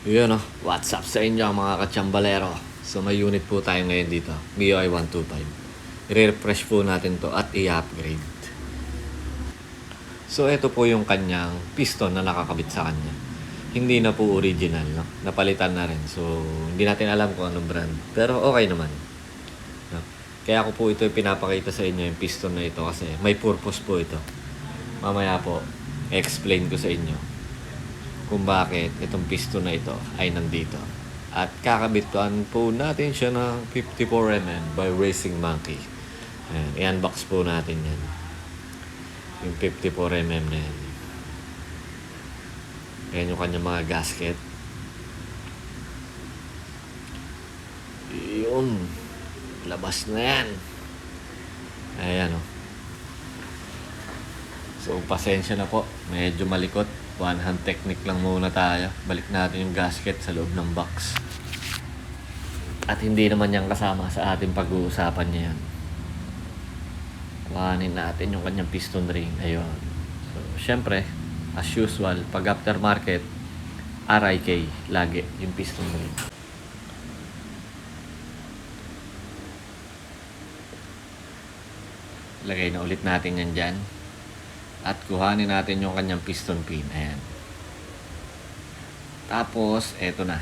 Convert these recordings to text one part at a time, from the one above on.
Yun what's up sa inyo mga katsambalero. So may unit po tayo ngayon dito, MIUI 125. I-refresh po natin to at i-upgrade. So ito po yung kanyang piston na nakakabit sa kanya. Hindi na po original, no? Napalitan na rin. So hindi natin alam kung anong brand. Pero okay naman. No? Kaya ako po ito pinapakita sa inyo yung piston na ito kasi may purpose po ito. Mamaya po, explain ko sa inyo kung bakit itong piston na ito ay nandito. At kakabituan po natin siya ng 54mm by Racing Monkey. Ayan, i-unbox po natin yan. Yung 54mm na yan. Ayan yung kanyang mga gasket. Yun. Labas na yan. Ayan So, pasensya na po. Medyo malikot. One hand technique lang muna tayo. Balik natin yung gasket sa loob ng box. At hindi naman yan kasama sa ating pag-uusapan niya yan. Kuhanin natin yung kanyang piston ring. Ayun. So, syempre, as usual, pag aftermarket, RIK lagi yung piston ring. Lagay na ulit natin yan dyan. At kuhanin natin yung kanyang piston pin. Ayan. Tapos, eto na.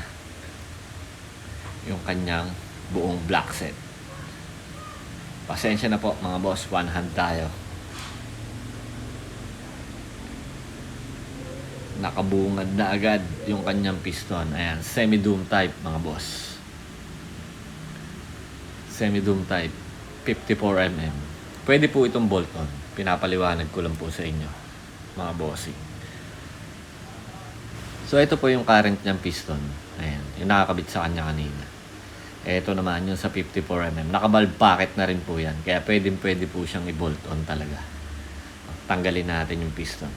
Yung kanyang buong block set. Pasensya na po mga boss. One hand tayo. Nakabungad na agad yung kanyang piston. Ayan. Semi-doom type mga boss. Semi-doom type. 54mm. Pwede po itong bolt-on. Pinapaliwanag ko lang po sa inyo, mga bossing. So, ito po yung current niyang piston. Ayan, yung nakakabit sa kanya kanina. Ito naman yung sa 54mm. Nakabalb packet na rin po yan. Kaya pwede po siyang i-bolt on talaga. Tanggalin natin yung piston.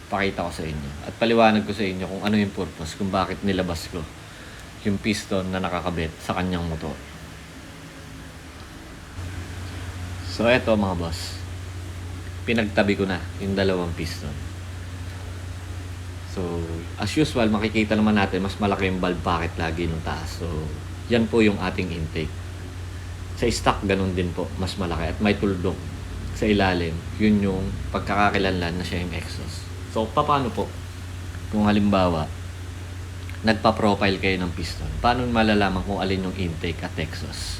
Pakita ko sa inyo. At paliwanag ko sa inyo kung ano yung purpose, kung bakit nilabas ko yung piston na nakakabit sa kanyang motor. So, ito mga boss. Pinagtabi ko na yung dalawang piston. So, as usual, makikita naman natin mas malaki yung valve packet lagi nung taas. So, yan po yung ating intake. Sa stock, ganun din po. Mas malaki. At may tuldok sa ilalim. Yun yung pagkakakilanlan na siya yung exhaust. So, paano po? Kung halimbawa, nagpa-profile kayo ng piston. Paano malalaman kung alin yung intake at exhaust?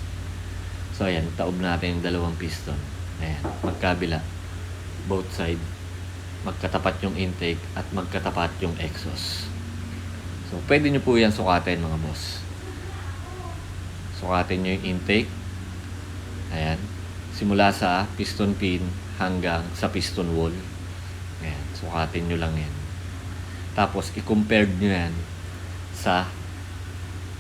So, ayan. Taob natin yung dalawang piston. Ayan. Magkabila. Both side, magkatapat yung intake at magkatapat yung exhaust. So, pwede nyo po yan sukatin mga boss. Sukatin nyo yung intake. Ayan. Simula sa piston pin hanggang sa piston wall. Ayan. Sukatin nyo lang yan. Tapos, i-compare nyo yan sa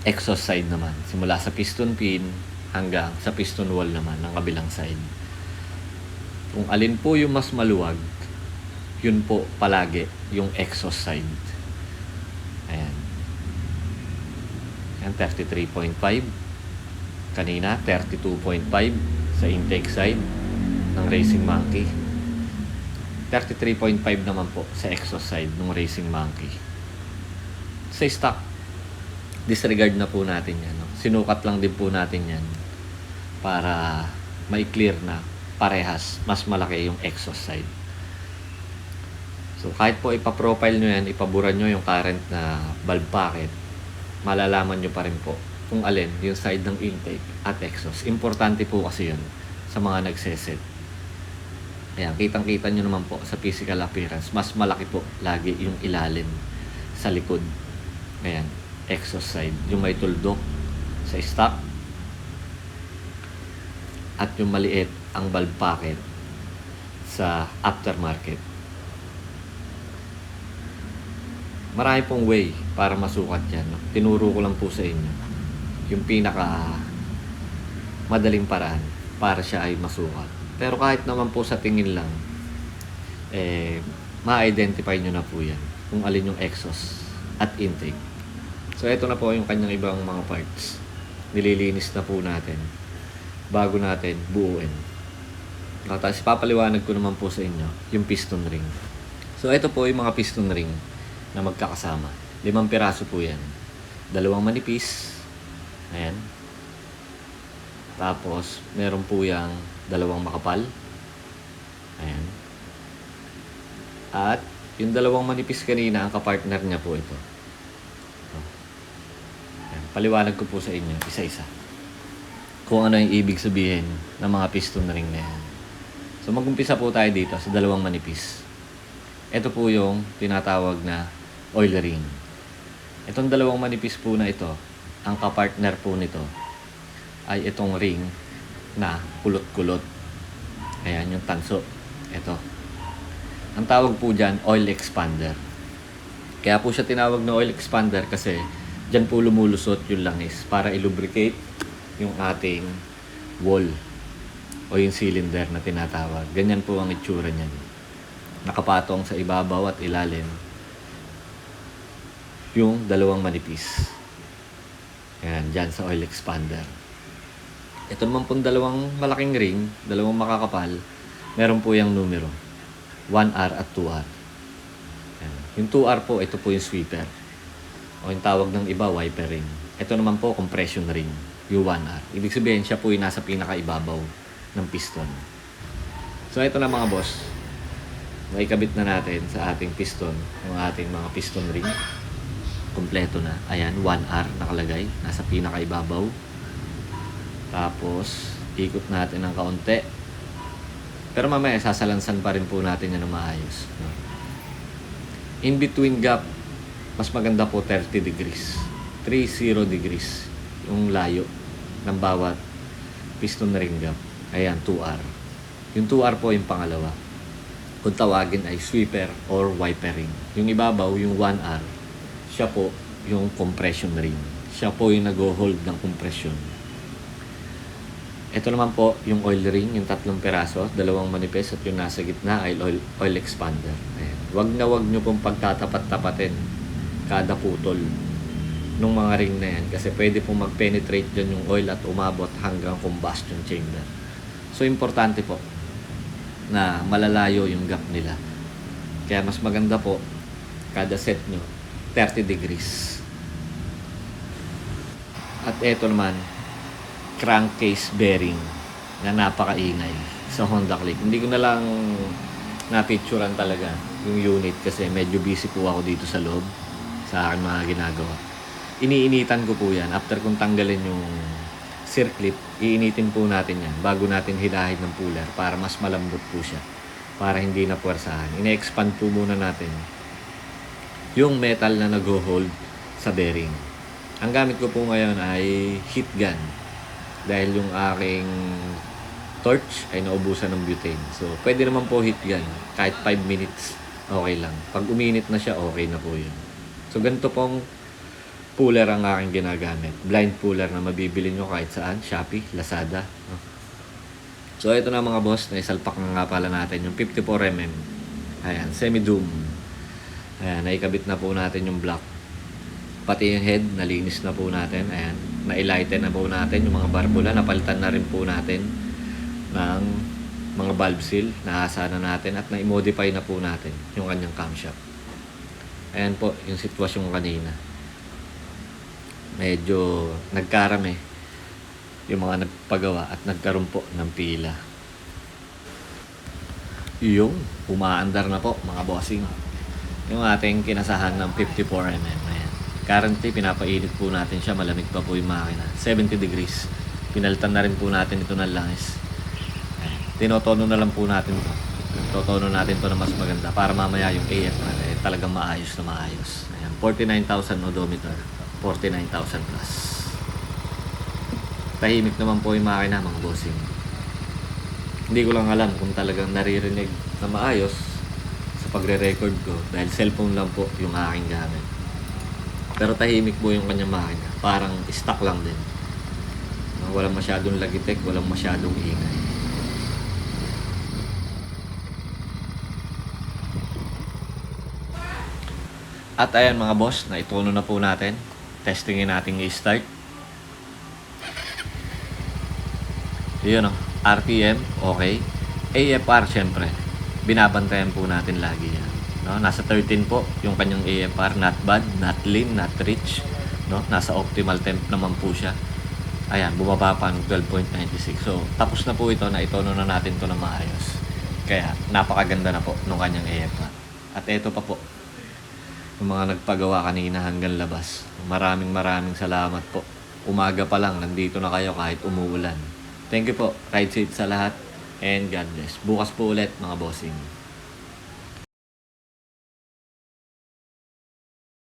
exhaust side naman. Simula sa piston pin hanggang sa piston wall naman ng kabilang side. Kung alin po yung mas maluwag, yun po palagi yung exhaust side. Ayan. Ayan, 33.5. Kanina, 32.5 sa intake side ng Racing Monkey. 33.5 naman po sa exhaust side ng Racing Monkey. Sa stock, disregard na po natin yan. No? Sinukat lang din po natin yan para may clear na parehas, mas malaki yung exhaust side. So, kahit po ipaprofile nyo yan, ipabura nyo yung current na valve packet, malalaman nyo pa rin po kung alin yung side ng intake at exhaust. Importante po kasi yun sa mga nagseset. Ayan, kitang-kita nyo naman po sa physical appearance, mas malaki po lagi yung ilalim sa likod. Ayan, exhaust side. Yung may tuldok sa stock at yung maliit ang valve packet sa aftermarket. Marami pong way para masukat yan. Tinuro ko lang po sa inyo yung pinaka madaling paraan para siya ay masukat. Pero kahit naman po sa tingin lang, ma-identify nyo na po yan kung alin yung exhaust at intake. So, ito na po yung kanyang ibang mga parts. Nililinis na po natin bago natin buuin. Tapos papaliwanag ko naman po sa inyo yung piston ring. So ito po yung mga piston ring na magkakasama. 5 piraso po yan. 2 manipis. Ayan. Tapos, meron po yung 2 makapal. Ayan. At, yung 2 manipis kanina, ang kapartner niya po ito. Ayan. Paliwanag ko po sa inyo, isa-isa. Kung ano yung ibig sabihin ng mga piston ring na yan. So, mag-umpisa po tayo dito sa 2 manipis. Ito po yung tinatawag na oil ring. Itong 2 manipis po na ito, ang kapartner po nito ay itong ring na kulot-kulot. Ayan, yung tanso. Ito. Ang tawag po dyan, oil expander. Kaya po siya tinawag na oil expander kasi dyan po lumulusot yung langis para ilubricate yung ating wall o yung cylinder na tinatawag. Ganyan po ang itsura niyan. Nakapatong sa ibabaw at ilalim yung 2 manipis. Ayan, dyan sa oil expander. Ito naman pong 2 malaking ring, 2 makakapal, meron po yung numero. 1R at 2R. Ayan. Yung 2R po, ito po yung sweeper. O yung tawag ng iba, wiper ring. Ito naman po, compression ring. Yung 1R. Ibig sabihin, siya po yung nasa pinakaibabaw ng piston. So, ito na mga boss. Maikabit na natin sa ating piston, yung ating mga piston ring. Kompleto na. Ayan, 1R nakalagay. Nasa pinakaibabaw. Tapos, ikot natin ng kaunti. Pero mamaya, sasalansan pa rin po natin yan na maayos. No? In between gap, mas maganda po 30 degrees. 30 degrees yung layo ng bawat piston ring gap. Ayan, 2R. Yung 2R po yung pangalawa. Kung tawagin ay sweeper or wiper ring. Yung ibabaw, yung 1R, siya po yung compression ring. Siya po yung nag-hold ng compression. Ito naman po yung oil ring, yung 3 piraso, 2 manipis at yung nasa gitna ay oil expander. Ayan. Wag nyo pong pagtatapat-tapatin kada putol ng mga ring na yan kasi pwede pong mag-penetrate dyan yung oil at umabot hanggang combustion chamber. So, importante po na malalayo yung gap nila. Kaya mas maganda po kada set nyo 30 degrees. At ito naman, crankcase bearing na napakaingay sa Honda Click. Hindi ko na lang napicturean talaga yung unit kasi medyo busy po ako dito sa loob sa aking mga ginagawa. Iniinitan ko po yan. After kong tanggalin yung circlip, iinitin po natin yan bago natin hinahid ng puller para mas malambot po siya. Para hindi na puwersahan. Ine-expand po muna natin yung metal na nag-hold sa bearing. Ang gamit ko po ngayon ay heat gun. Dahil yung aking torch ay naubusan ng butane. So, pwede naman po heat gun. Kahit 5 minutes, okay lang. Pag uminit na siya, okay na po yun. So, ganito pong puller ang aking ginagamit. Blind puller na mabibili nyo kahit saan. Shopee, Lazada. So, ito na mga boss. Naisalpak na nga pala natin yung 54mm. Ayan, semi-doom. Ayan, naikabit na po natin yung block. Pati yung head, nalinis na po natin. Ayan, na-lighten na po natin yung mga barbula. Napalitan na rin po natin ng mga valve seal. Naasa na natin at na-modify na po natin yung kanyang camshaft. Ayan po, yung sitwasyon kanina. Medyo nagkarami yung mga nagpagawa at nagkaroon po ng pila. Yung umaandar na po mga bossing. Yung ating kinasahan ng 54mm. Ayan. Currently, pinapainit po natin siya. Malamig pa po yung makina. 70 degrees. Pinalitan na rin po natin ito ng langis. Ayan. Tinotono na lang po natin ito. Totono natin ito na mas maganda para mamaya yung AF na talagang maayos na maayos. Ayan. 49,000 odometer. 49,000 plus. Tahimik naman po yung makina mga bossing. Hindi ko lang alam kung talagang naririnig na maayos sa pagre-record ko dahil cellphone lang po yung aking gamit. Pero tahimik po yung kanyang makina. Parang stock lang din. Walang masyadong lagitek, walang masyadong ingay. At ayan mga boss, naituno na po natin. Testingin natin i-start. Yun o, RPM, okay. AFR syempre, binabantayan po natin lagi yan. no? Nasa 13 po yung kanyang AFR, not bad, not lean, not rich, no? Nasa optimal temp naman po siya. Ayan, bumaba pa ng 12.96. So, tapos na po ito, na itono na natin to na maayos. Kaya, napakaganda na po nung kanyang AFR. At ito pa po, yung mga nagpagawa kanina hanggang labas. Maraming salamat po. Umaga pa lang, nandito na kayo kahit umuulan. Thank you po. Ride safe sa lahat. And God bless. Bukas po ulit mga bossing.